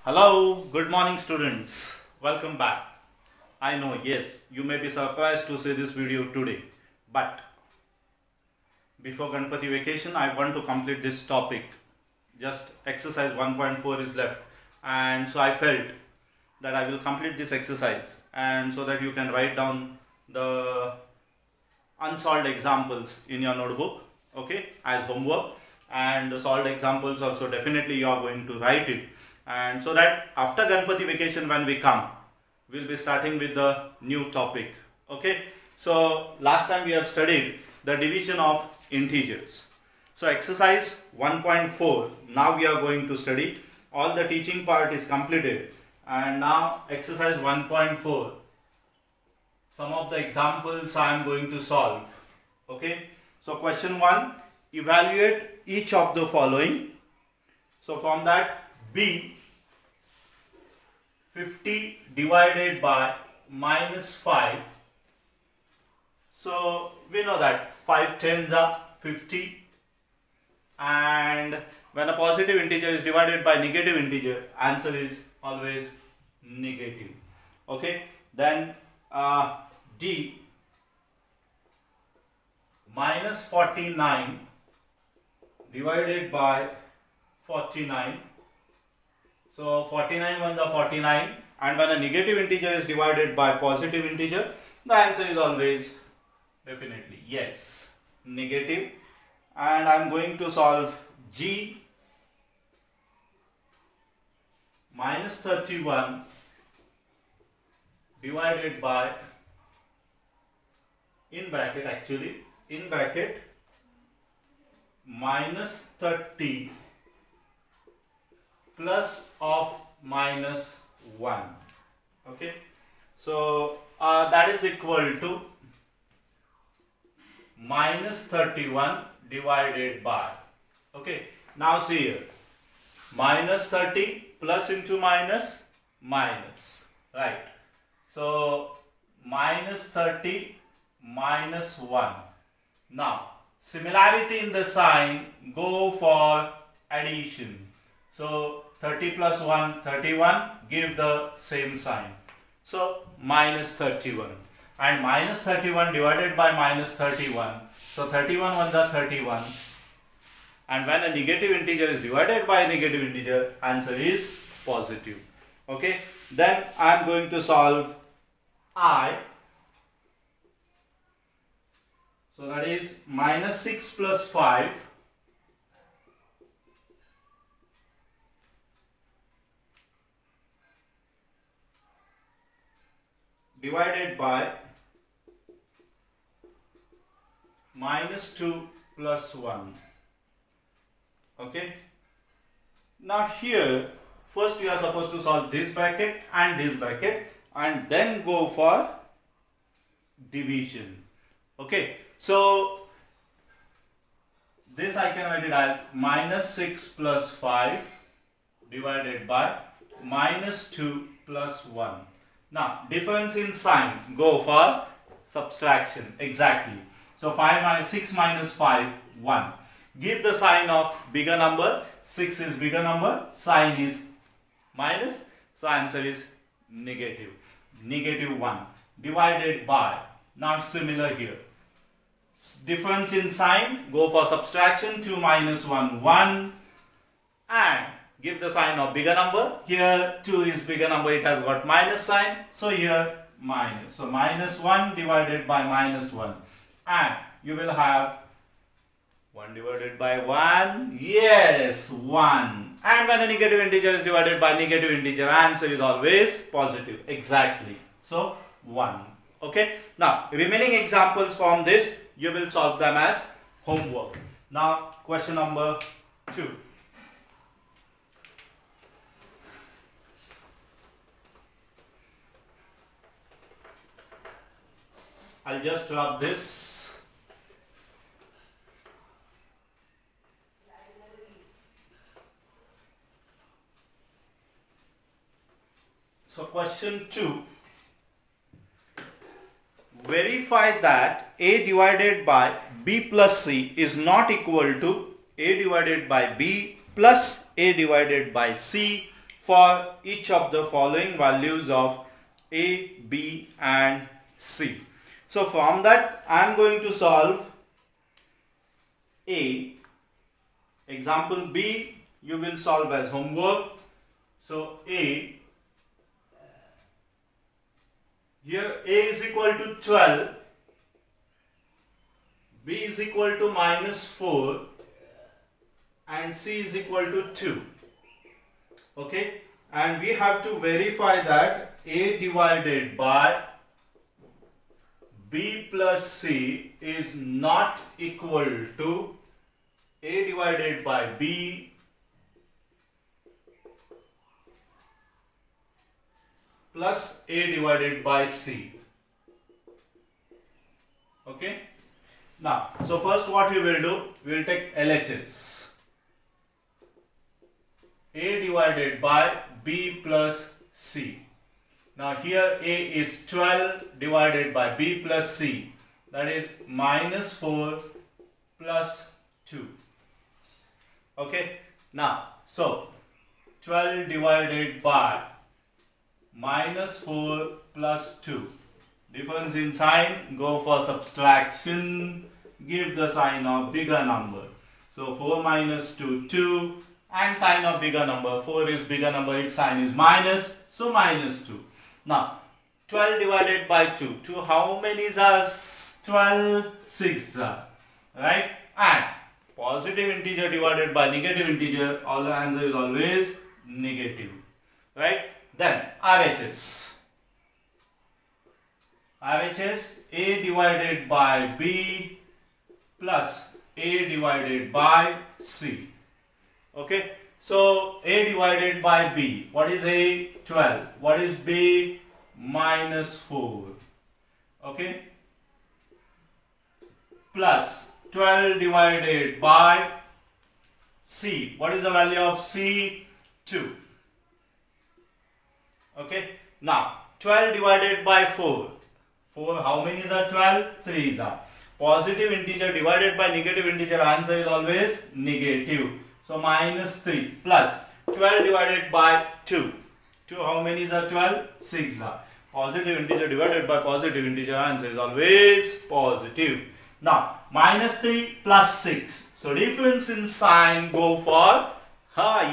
Hello, good morning students. Welcome back. I know, yes, you may be surprised to see this video today, but before Ganpati vacation, I want to complete this topic. Just exercise 1.4 is left, and so I felt that I will complete this exercise, and so that you can write down the unsolved examples in your notebook, okay, as homework, and the solved examples also definitely you are going to write it. And so that after Ganpati vacation when we come, we'll be starting with the new topic. Okay. So last time we have studied the division of integers. So exercise 1.4, now we are going to study. All the teaching part is completed. And now exercise 1.4. Some of the examples I am going to solve. Okay. So question 1, evaluate each of the following. So from that, B 50 divided by minus 5. So we know that 5 tens are 50, and when a positive integer is divided by negative integer, answer is always negative. Okay. Then D minus 49 divided by 49. So 49 ones are 49, and when a negative integer is divided by positive integer, the answer is always definitely yes, negative. And I am going to solve G minus 31 divided by, in bracket minus 30 plus of minus 1. Okay. So that is equal to minus 31 divided by, okay, now see here, minus 30 plus into minus, minus, right. So minus 30 minus 1. Now similarity in the sign, go for addition. So 30 plus 1, 31, give the same sign. So minus 31, and minus 31 divided by minus 31. So 31 ones are 31, and when a negative integer is divided by a negative integer, answer is positive. Okay. Then I am going to solve I. So that is minus 6 plus 5 divided by minus 2 plus 1. Okay. Now here, first you are supposed to solve this bracket, and then go for division. Okay. So this I can write it as minus 6 plus 5 divided by minus 2 plus 1. Now difference in sign, go for subtraction, exactly. So 6 minus 5, 1. Give the sign of bigger number. 6 is bigger number, sign is minus, so answer is negative. Negative 1 divided by, not similar here. Difference in sign, go for subtraction. 2 minus 1, 1, and give the sign of bigger number. Here 2 is bigger number, it has got minus sign, so here minus. So minus 1 divided by minus 1, and you will have 1 divided by 1, yes, 1. And when a negative integer is divided by negative integer, answer is always positive, exactly. So 1. Okay. Now remaining examples from this, you will solve them as homework. Now question number 2. I'll just rub this. So question 2. Verify that A divided by B plus C is not equal to A divided by B plus A divided by C for each of the following values of A, B and C. So from that I am going to solve A. Example B you will solve as homework. So A, here A is equal to 12, B is equal to -4 and C is equal to 2. Okay, and we have to verify that A divided by B plus C is not equal to A divided by B plus A divided by C. Okay. Now, so first what we will do, we will take LHS. A divided by B plus C. Now here A is 12 divided by B plus C. That is -4 plus 2. Okay. Now, so 12 divided by -4 plus 2. Difference in sign, go for subtraction, give the sign of bigger number. So 4 minus 2, 2, and sign of bigger number. 4 is bigger number, its sign is minus, so -2. Now 12 divided by 2. 2 how many are 12? 6 are. Right? And positive integer divided by negative integer, all the answer is always negative. Right? Then RHS. RHS, A divided by B plus A divided by C. Okay. So A divided by B. What is A? 12. What is B? -4. Okay. Plus 12 divided by C. What is the value of C? 2. Okay. Now 12 divided by 4. 4 how many is are 12? 3 is are. Positive integer divided by negative integer, answer is always negative. So -3 plus 12 divided by 2. 2 how many is are 12? 6 are. Positive integer divided by positive integer, answer is always positive. Now -3 plus 6. So difference in sign, go for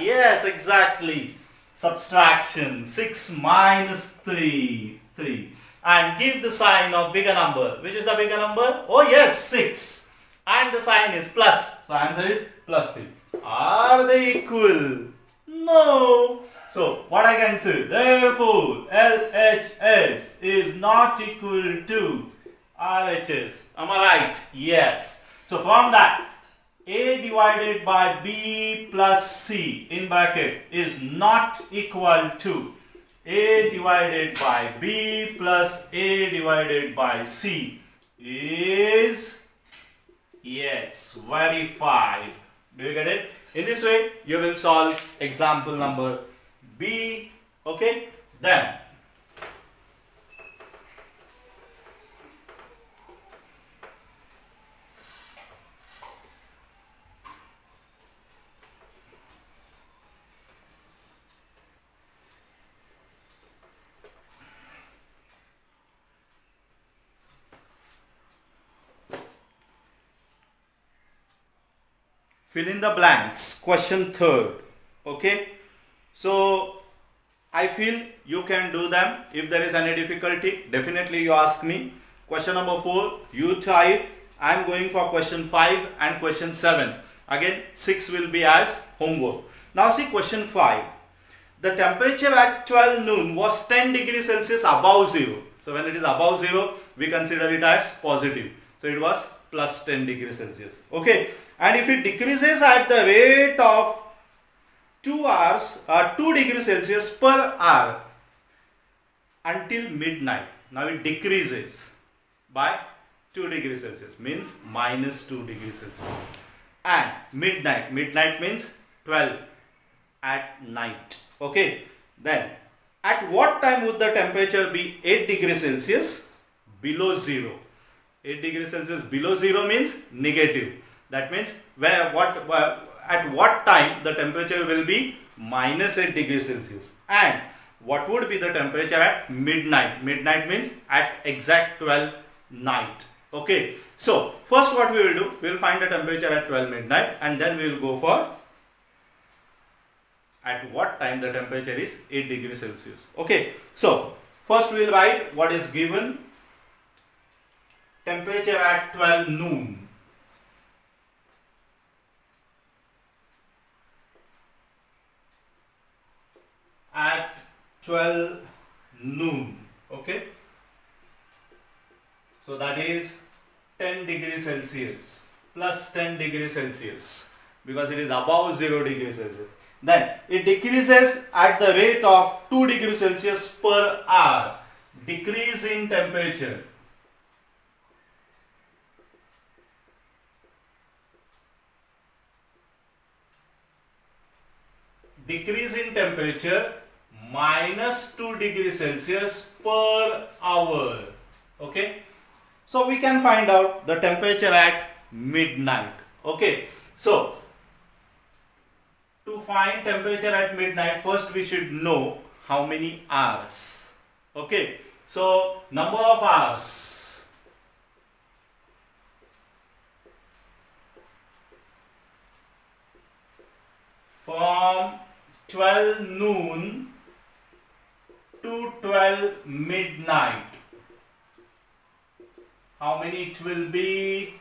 yes, exactly, subtraction. 6 minus 3, 3. And give the sign of bigger number. Which is the bigger number? Oh yes, 6. And the sign is plus. So answer is +3. Are they equal? No. So what I can say? Therefore, LHS is not equal to RHS. Am I right? Yes. So from that, A divided by B plus C in bracket is not equal to A divided by B plus A divided by C is, yes, verified. Do you get it? In this way, you will solve example number B. Okay? Then, fill in the blanks. Question 3rd. Okay. So I feel you can do them. If there is any difficulty, definitely you ask me. Question number 4, you try it. I am going for question 5 and question 7. Again 6 will be as homework. Now see question 5. The temperature at 12 noon was 10 degrees Celsius above 0. So when it is above 0, we consider it as positive. So it was plus 10 degrees Celsius. Okay. And if it decreases at the rate of 2 hours or 2 degrees Celsius per hour until midnight. Now it decreases by 2 degrees Celsius, means -2 degrees Celsius. And midnight means 12 at night. Okay. Then at what time would the temperature be 8 degrees Celsius below 0? 8 degrees Celsius below 0 means negative. That means at what time the temperature will be minus 8 degrees Celsius, and what would be the temperature at midnight. Midnight means at exact 12 night. Okay, so first what we will do, we will find the temperature at 12 midnight, and then we will go for at what time the temperature is 8 degrees Celsius. Okay, so first we will write what is given, temperature at 12 noon. At 12 noon, okay, so that is 10 degrees Celsius plus 10 degrees Celsius because it is above 0 degrees Celsius. Then it decreases at the rate of 2 degrees Celsius per hour. Decrease in temperature. Decrease in temperature minus 2 degrees Celsius per hour. Okay, so we can find out the temperature at midnight. Okay, so to find temperature at midnight, first we should know how many hours. Okay, so number of hours. From 12 noon to 12 midnight. How many it will be?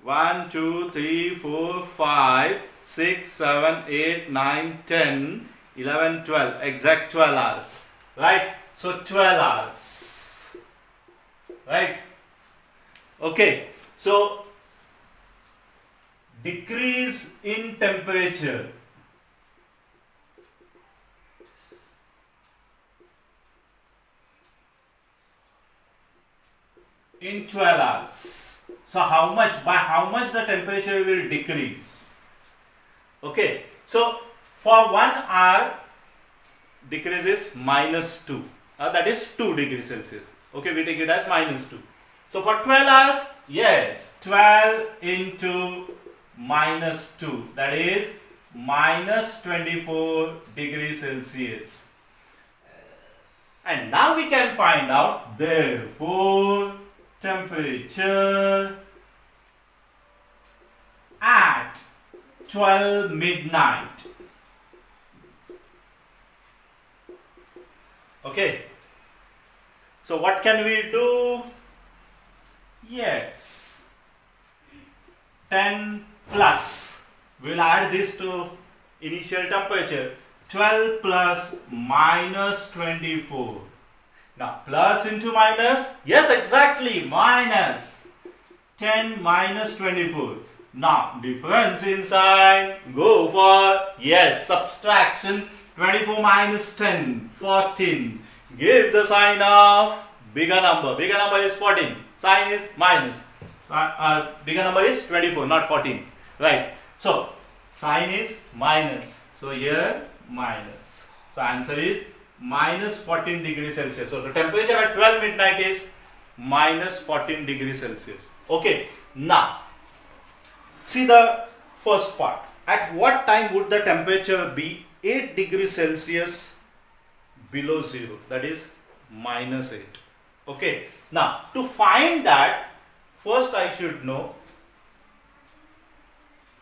1, 2, 3, 4, 5, 6, 7, 8, 9, 10, 11, 12. Exact 12 hours. Right? So 12 hours. Right? Okay. So decrease in temperature. In 12 hours. So how much, by how much the temperature will decrease? Okay, so for 1 hour decrease is minus 2. That is 2 degrees Celsius. Okay, we take it as minus 2. So for 12 hours, yes, 12 into minus 2, that is minus 24 degrees Celsius. And now we can find out, therefore, temperature at 12 midnight. Okay. So what can we do? Yes. 10 plus. We'll add this to initial temperature. 12 plus minus 24. Now plus into minus, yes, exactly, minus 10 minus 24. Now difference in sign, go for, yes, subtraction. 24 minus 10, 14. Give the sign of bigger number. Bigger number is 14. Sign is minus. Bigger number is 24, not 14. Right. So sign is minus. So here minus. So answer is minus 14 degrees Celsius. So the temperature at 12 midnight is minus 14 degrees Celsius. Okay. Now, see the first part. At what time would the temperature be 8 degrees Celsius below 0? That is minus 8. Okay. Now, to find that, first I should know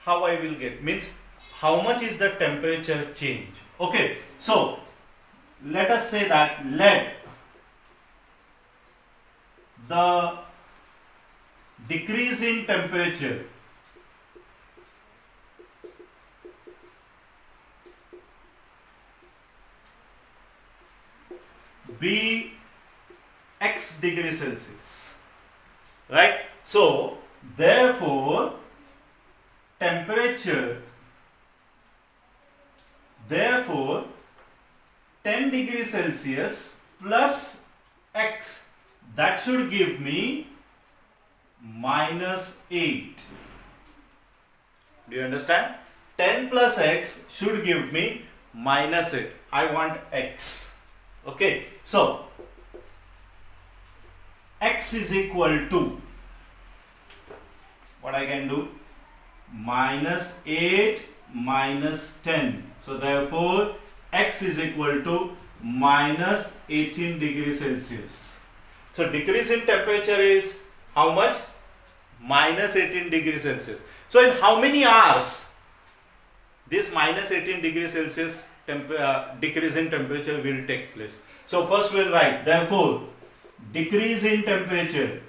how I will get. Means, how much is the temperature change? Okay. So, let us say that let the decrease in temperature be x degrees Celsius. Right? So, therefore, temperature, 10 degrees Celsius plus x, that should give me minus 8. Do you understand? 10 plus x should give me minus 8. I want x. Okay. So, x is equal to, what I can do? minus 8 minus 10. So therefore x is equal to minus 18 degrees Celsius. So decrease in temperature is how much? Minus 18 degrees Celsius. So in how many hours this minus 18 degrees Celsius decrease in temperature will take place? So first we will write, therefore decrease in temperature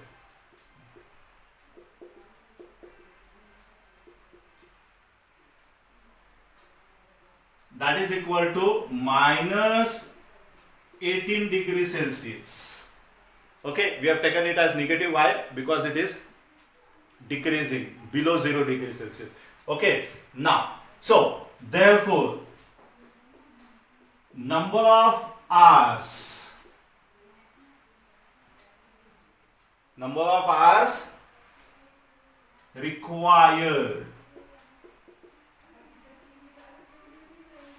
that is equal to minus 18 degrees Celsius. Okay, we have taken it as negative. Why? Because it is decreasing below 0 degrees Celsius. Okay, now, so therefore number of hours required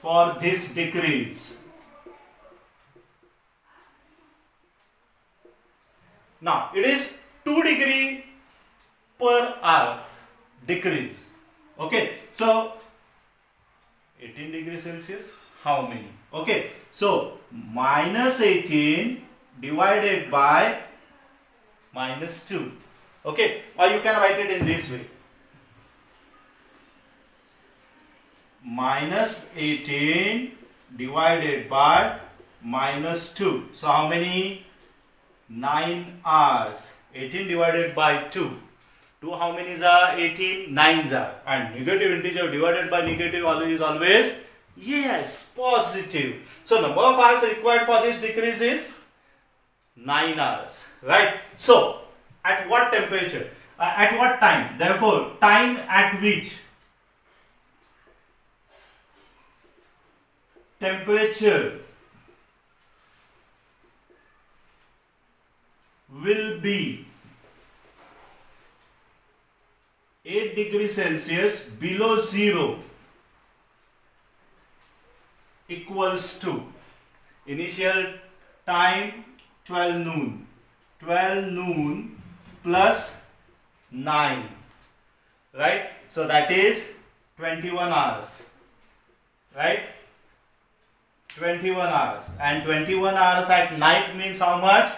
for this decrease. Now it is 2 degree per hour decrease. Okay, so 18 degrees Celsius, how many? Okay, so minus 18 divided by minus 2. Okay, or you can write it in this way. Minus 18 divided by minus 2. So how many? 9 hours. 18 divided by 2. 2 how many are? 18. 9 are. And negative integer divided by negative is always, yes, positive. So number of hours required for this decrease is 9 hours. Right? So at what temperature? At what time? Therefore time at which temperature will be 8 degrees Celsius below 0 equals to initial time 12 noon. 12 noon plus 9. Right? So that is 21 hours. Right? 21 hours. And 21 hours at night means how much?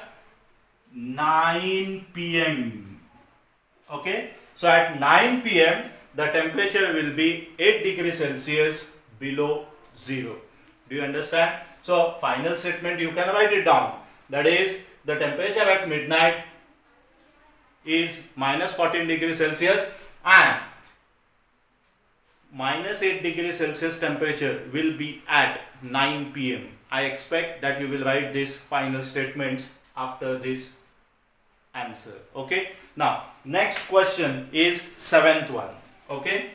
9 p.m. Okay. So at 9 p.m. the temperature will be 8 degrees Celsius below 0. Do you understand? So final statement you can write it down. That is, the temperature at midnight is minus 14 degrees Celsius and minus 8 degrees Celsius temperature will be at 9 p.m. I expect that you will write these final statements after this answer. Okay. Now next question is 7th one. Okay.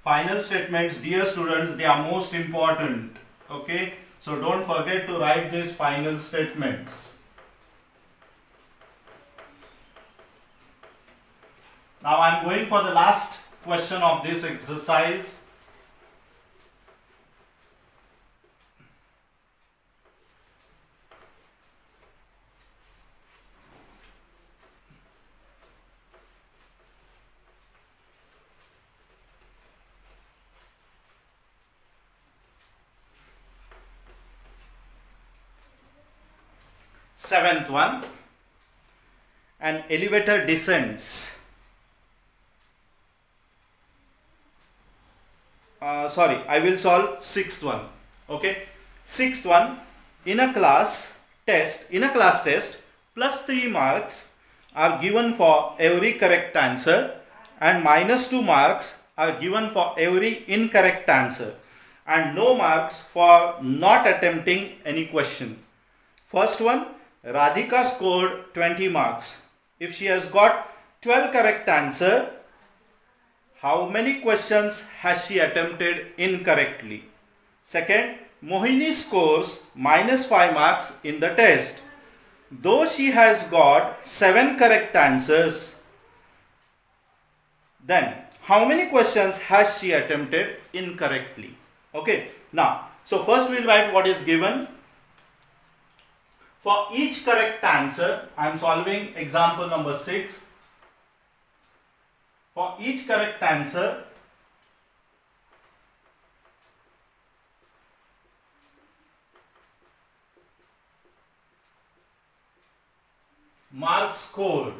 Final statements, dear students, they are most important. Okay. So don't forget to write these final statements. Now I am going for the last question of this exercise. Seventh one, an elevator descends. I will solve sixth one. Okay, sixth one, in a class test, plus 3 marks are given for every correct answer and minus 2 marks are given for every incorrect answer and no marks for not attempting any question. First one, Radhika scored 20 marks. If she has got 12 correct answer, how many questions has she attempted incorrectly? Second, Mohini scores minus 5 marks in the test. Though she has got 7 correct answers, then how many questions has she attempted incorrectly? Okay, now, so first we will write what is given. For each correct answer, I am solving example number 6. For each correct answer, marks scored.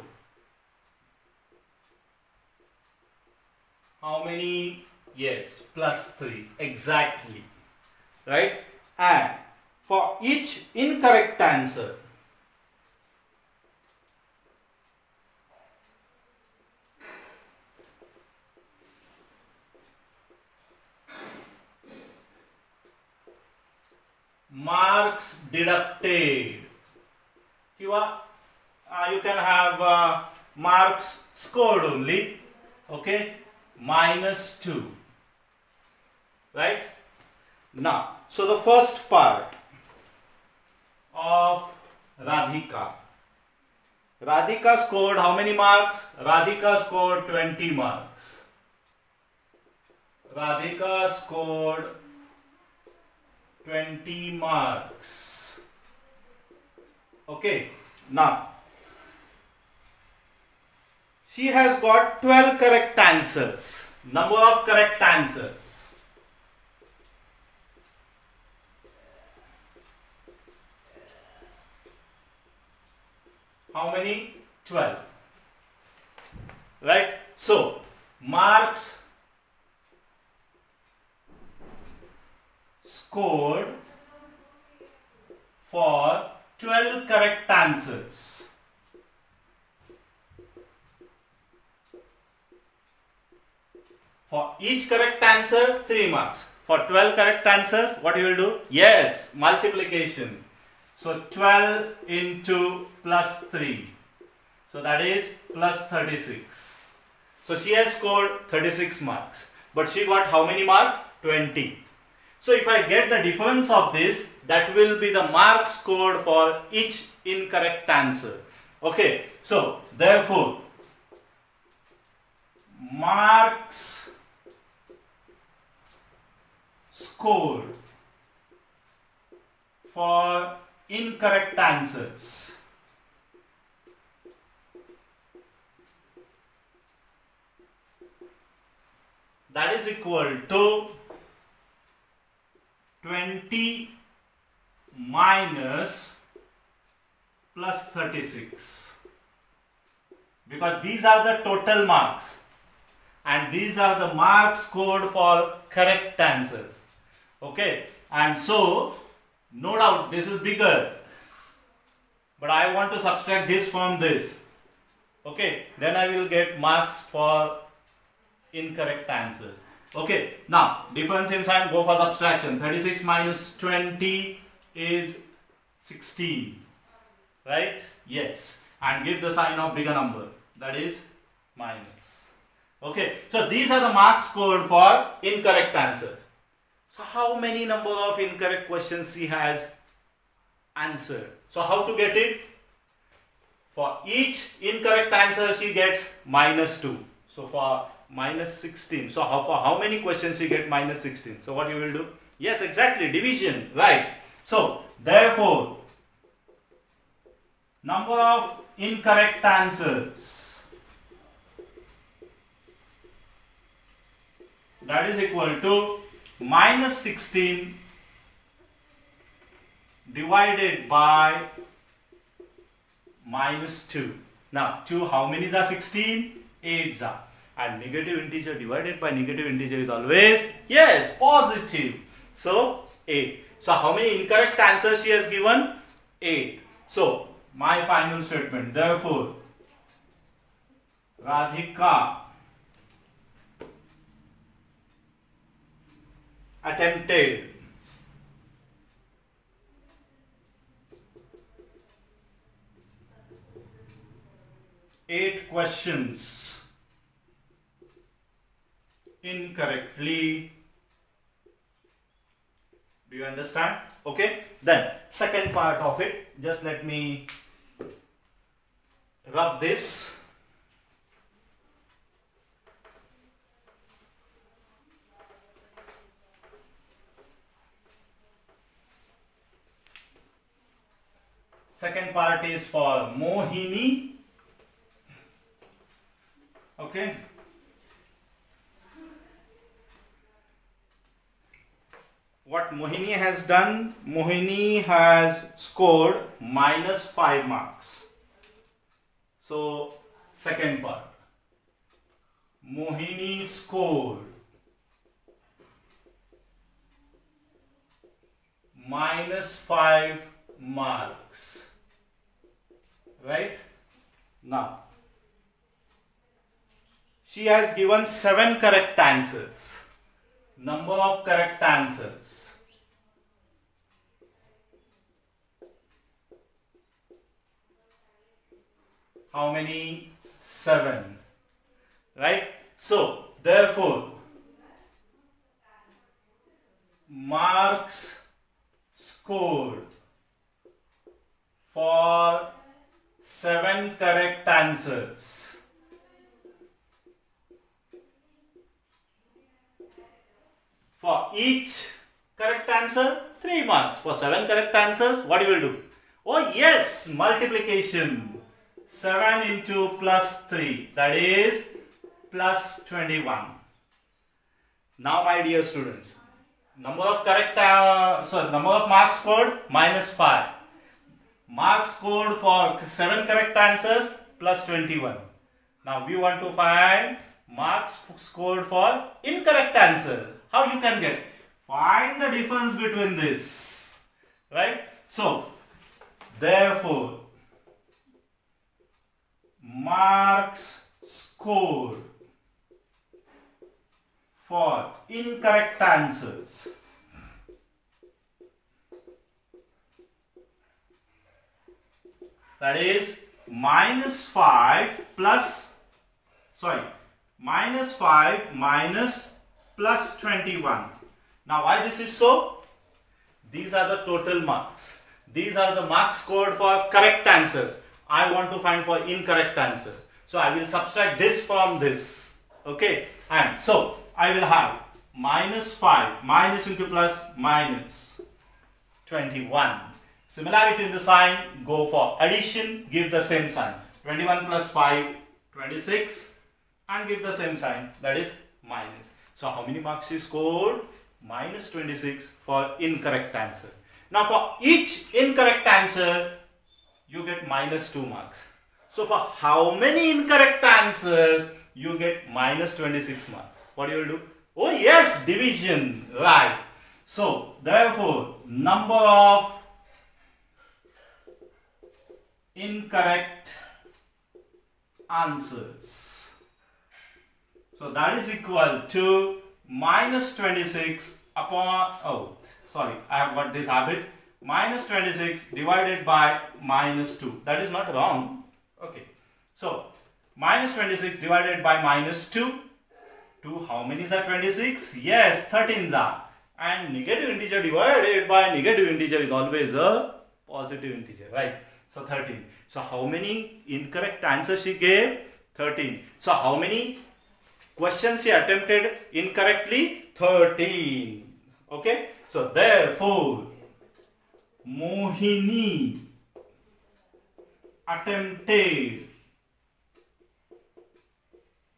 How many? Yes, +3. Exactly. Right? And for each incorrect answer, marks deducted. You can have marks scored only. Okay, -2. Right? Now, so the first part of Radhika. Radhika scored how many marks? Radhika scored 20 marks. Radhika scored 20 marks. Okay, now she has got 12 correct answers. Number of correct answers. How many? 12. Right? So, marks scored for 12 correct answers. For each correct answer, 3 marks. For 12 correct answers, what you will do? Yes, multiplication. So 12 into +3. So that is +36. So she has scored 36 marks. But she got how many marks? 20. So if I get the difference of this, that will be the marks scored for each incorrect answer. Okay. So therefore, marks scored for incorrect answers that is equal to 20 minus +36, because these are the total marks and these are the marks scored for correct answers. Okay, and so no doubt this is bigger, but I want to subtract this from this. Okay, then I will get marks for incorrect answers. Okay, now difference in sign, go for subtraction. 36 minus 20 is 16, right? Yes, and give the sign of bigger number, that is minus. Okay, so these are the marks scored for incorrect answers. So how many number of incorrect questions she has answered? So how to get it? For each incorrect answer she gets -2. So for -16. So for how many questions she get -16? So what you will do? Yes, exactly, division, right? So therefore, number of incorrect answers, that is equal to -16 divided by -2. Now 2, how many are 16? 8 are. And negative integer divided by negative integer is always, yes, positive. So 8. So how many incorrect answers she has given? 8. So my final statement, therefore Radhika attempted 8 questions incorrectly. Do you understand? Okay. Then second part of it, just let me rub this. Second part is for Mohini. Okay. what Mohini has done, Mohini has scored -5 marks. So second part, Mohini scored -5 marks, right? Now she has given 7 correct answers. Number of correct answers. How many? 7. Right? So, therefore, marks scored for 7 correct answers. For each correct answer, 3 marks. For 7 correct answers, what you will do? Oh yes, multiplication. 7 into plus 3, that is plus 21. Now my dear students, number of marks scored -5. Marks scored for 7 correct answers plus 21. Now we want to find marks scored for incorrect answer. How you can get? Find the difference between this, right? So, therefore, marks scored for incorrect answers that is -5 minus plus 21. Now why this is so? These are the total marks. These are the marks scored for correct answers. I want to find for incorrect answer. So I will subtract this from this. Okay. And so I will have -5 minus into plus minus 21. Similarity in the sign, go for addition, give the same sign. 21 plus 5, 26, and give the same sign, that is minus. So how many marks you scored? -26 for incorrect answer. Now for each incorrect answer, you get -2 marks. So for how many incorrect answers, you get -26 marks. What you will do? Oh yes, division, right. So therefore, number of incorrect answers. So that is equal to -26 upon, I have got this habit, -26 divided by -2. That is not wrong. Okay. So -26 divided by -2. 2, how many are 26? Yes, 13s are. And negative integer divided by negative integer is always a positive integer, right? So 13. So how many incorrect answers she gave? 13. So how many questions she attempted incorrectly? 13. Okay. So therefore, Mohini attempted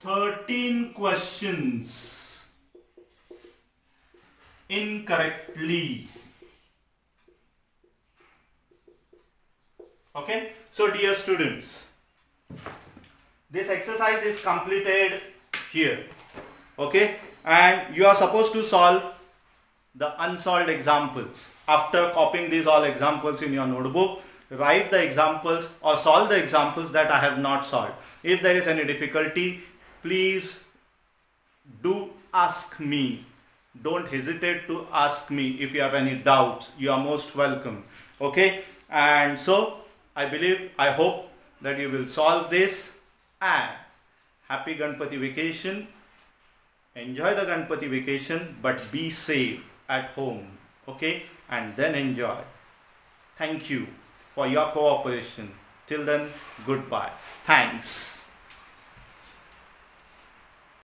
13 questions incorrectly. Okay. So dear students, this exercise is completed here. Okay. And you are supposed to solve the unsolved examples. After copying these all examples in your notebook, write the examples or solve the examples that I have not solved. If there is any difficulty, please do ask me. Don't hesitate to ask me if you have any doubts. You are most welcome. Okay. And so I hope that you will solve this, and happy Ganpati vacation. Enjoy the Ganpati vacation, but be safe at home. Okay. And then enjoy. Thank you for your cooperation. Till then, goodbye. Thanks.